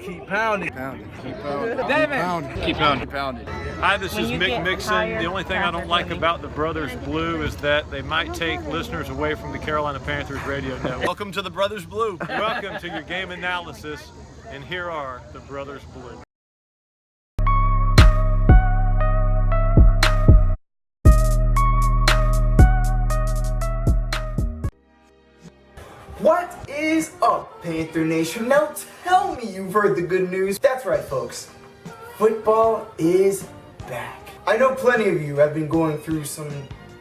Keep pounding. Pounding. Keep pounding. Damn it. Pounding. Keep pounding. Keep pounding. Hi, this When is you Mick get Mixon. tired, The only thing I don't traffic like heavy. about the Brothers Blue is that they might take listeners away from the Carolina Panthers radio network. Welcome to the Brothers Blue. Welcome to your game analysis, and here are the Brothers Blue. What is up, Panther Nation? Now tell me you've heard the good news. That's right, folks. Football is back. I know plenty of you have been going through some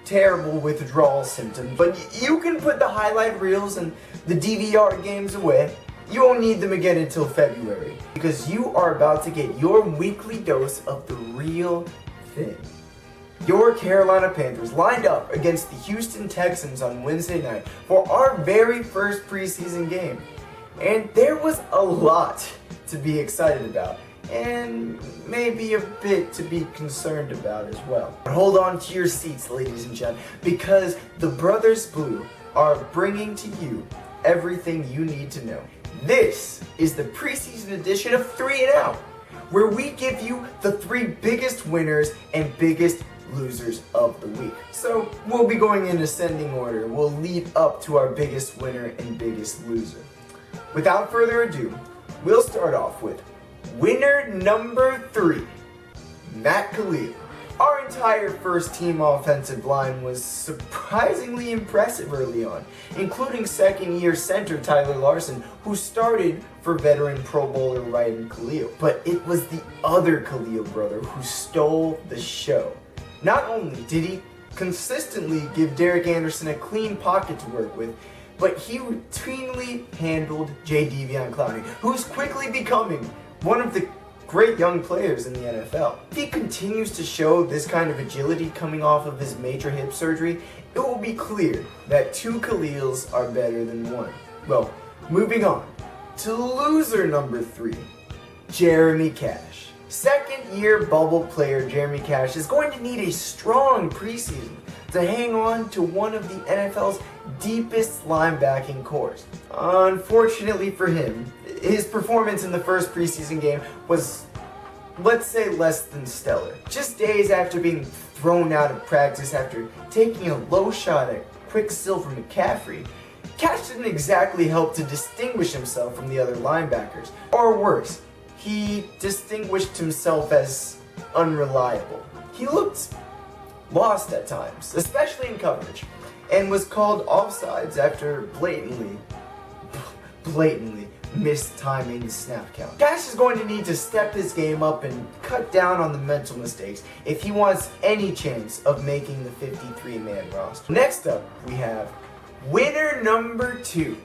terrible withdrawal symptoms, but you can put the highlight reels and the DVR games away. You won't need them again until February, because you are about to get your weekly dose of the real thing. Your Carolina Panthers lined up against the Houston Texans on Wednesday night for our very first preseason game. And there was a lot to be excited about, and maybe a bit to be concerned about as well. But hold on to your seats, ladies and gentlemen, because the Brothers Blue are bringing to you everything you need to know. This is the preseason edition of 3 and Out, where we give you the 3 biggest winners and biggest losers of the week. So we'll be going in ascending order. We'll lead up to our biggest winner and biggest loser. Without further ado, we'll start off with winner number 3, Matt Khalil. Our entire first team offensive line was surprisingly impressive early on, including second-year center Tyler Larson, who started for veteran Pro Bowler Ryan Khalil. But it was the other Khalil brother who stole the show. Not only did he consistently give Derek Anderson a clean pocket to work with, but he routinely handled J.D. Clowney, who's quickly becoming one of the great young players in the NFL. If he continues to show this kind of agility coming off of his major hip surgery, it will be clear that 2 Khalils are better than 1. Well, moving on to loser number 3, Jeremy Cash. Second-year bubble player Jeremy Cash is going to need a strong preseason to hang on to one of the NFL's deepest linebacking cores. Unfortunately for him, his performance in the first preseason game was, let's say, less than stellar. Just days after being thrown out of practice after taking a low shot at Quicksilver McCaffrey, Cash didn't exactly help to distinguish himself from the other linebackers. Or worse, he distinguished himself as unreliable. He looked lost at times, especially in coverage, and was called offsides after blatantly mistiming the snap count. Cash is going to need to step his game up and cut down on the mental mistakes if he wants any chance of making the 53-man roster. Next up, we have winner number 2,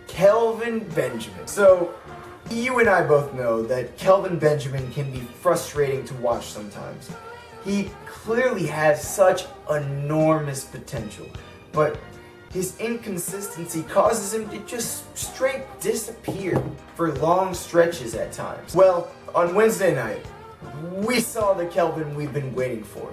Kelvin Benjamin. So, you and I both know that Kelvin Benjamin can be frustrating to watch sometimes. He clearly has such enormous potential, but his inconsistency causes him to just straight disappear for long stretches at times. Well, on Wednesday night, we saw the Kelvin we've been waiting for,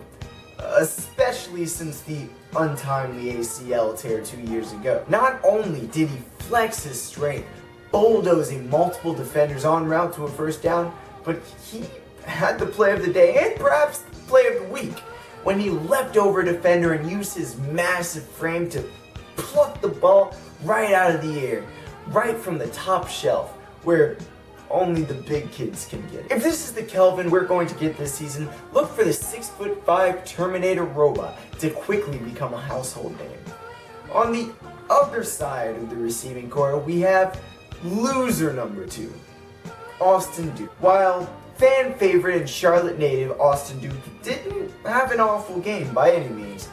especially since the untimely ACL tear 2 years ago. Not only did he flex his strength, bulldozing multiple defenders en route to a first down, but he had the play of the day and perhaps the play of the week when he leapt over a defender and used his massive frame to pluck the ball right out of the air, right from the top shelf, where only the big kids can get it. If this is the Kelvin we're going to get this season, look for the 6'5" Terminator robot to quickly become a household name. On the other side of the receiving core, we have loser number 2, Austin Duke. While fan favorite and Charlotte native Austin Duke didn't have an awful game by any means,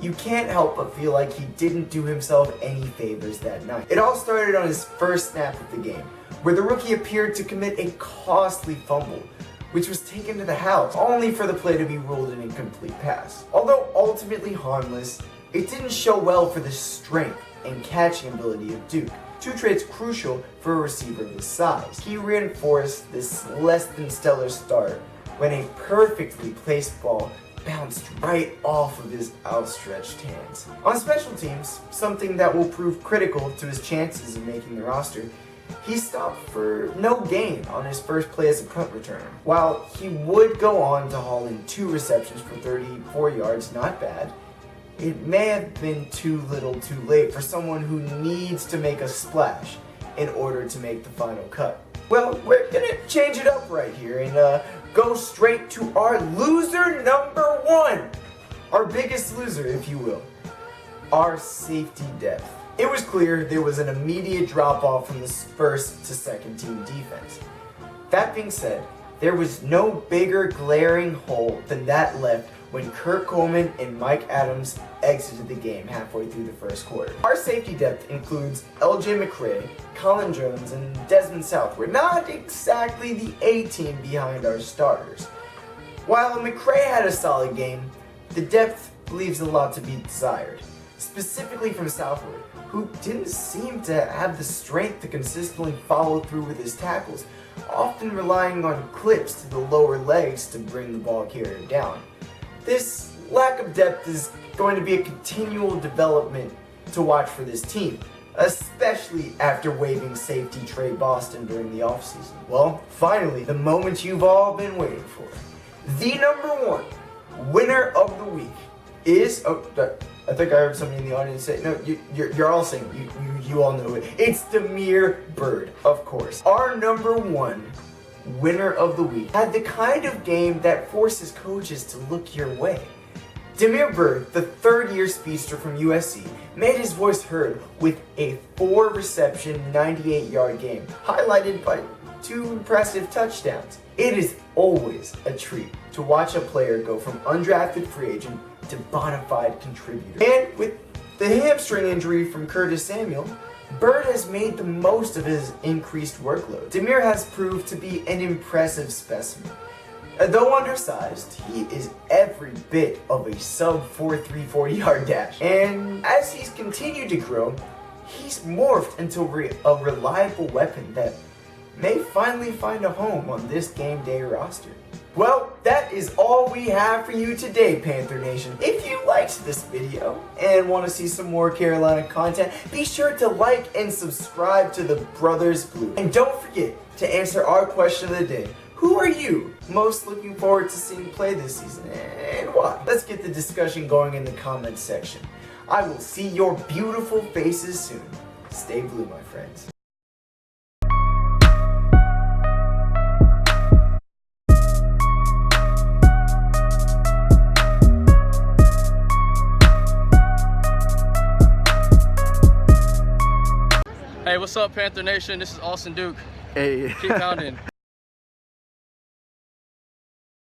you can't help but feel like he didn't do himself any favors that night. It all started on his first snap of the game, where the rookie appeared to commit a costly fumble, which was taken to the house, only for the play to be ruled an incomplete pass. Although ultimately harmless, it didn't show well for the strength and catching ability of Duke, 2 traits crucial for a receiver of his size. He reinforced this less than stellar start when a perfectly placed ball bounced right off of his outstretched hands. On special teams, something that will prove critical to his chances of making the roster, he stopped for no gain on his first play as a punt returner. While he would go on to haul in 2 receptions for 34 yards, not bad, it may have been too little too late for someone who needs to make a splash in order to make the final cut. Well, we're gonna change it up right here and go straight to our loser number 1. Our biggest loser, if you will. Our safety depth. It was clear there was an immediate drop-off from the first to second team defense. That being said, there was no bigger glaring hole than that left when Kurt Coleman and Mike Adams exited the game halfway through the first quarter. Our safety depth includes LJ McCray, Colin Jones, and Desmond Southward. Not exactly the A-team behind our starters. While McCray had a solid game, the depth leaves a lot to be desired, specifically from Southward, who didn't seem to have the strength to consistently follow through with his tackles, often relying on clips to the lower legs to bring the ball carrier down. This lack of depth is going to be a continual development to watch for this team, especially after waiving safety Trey Boston during the offseason. Well, finally, the moment you've all been waiting for. The number 1 winner of the week is... I think I heard somebody in the audience say, no, you're all saying, you all know it. It's Damiere Byrd, of course. Our number 1 winner of the week had the kind of game that forces coaches to look your way. Damiere Byrd, the third-year speedster from USC, made his voice heard with a 4-reception, 98-yard game, highlighted by 2 impressive touchdowns. It is always a treat to watch a player go from undrafted free agent to bona fide contributor. And with the hamstring injury from Curtis Samuel, Byrd has made the most of his increased workload. Damiere has proved to be an impressive specimen. Though undersized, he is every bit of a sub-4.3 40-yard dash. And as he's continued to grow, he's morphed into a reliable weapon that may finally find a home on this game day roster. Well, that is all we have for you today, Panther Nation. If you liked this video and want to see some more Carolina content, be sure to like and subscribe to the Brothers Blue. And don't forget to answer our question of the day. Who are you most looking forward to seeing play this season, and why? Let's get the discussion going in the comments section. I will see your beautiful faces soon. Stay blue, my friends. Hey, what's up, Panther Nation? This is Austin Duke. Hey. Keep pounding.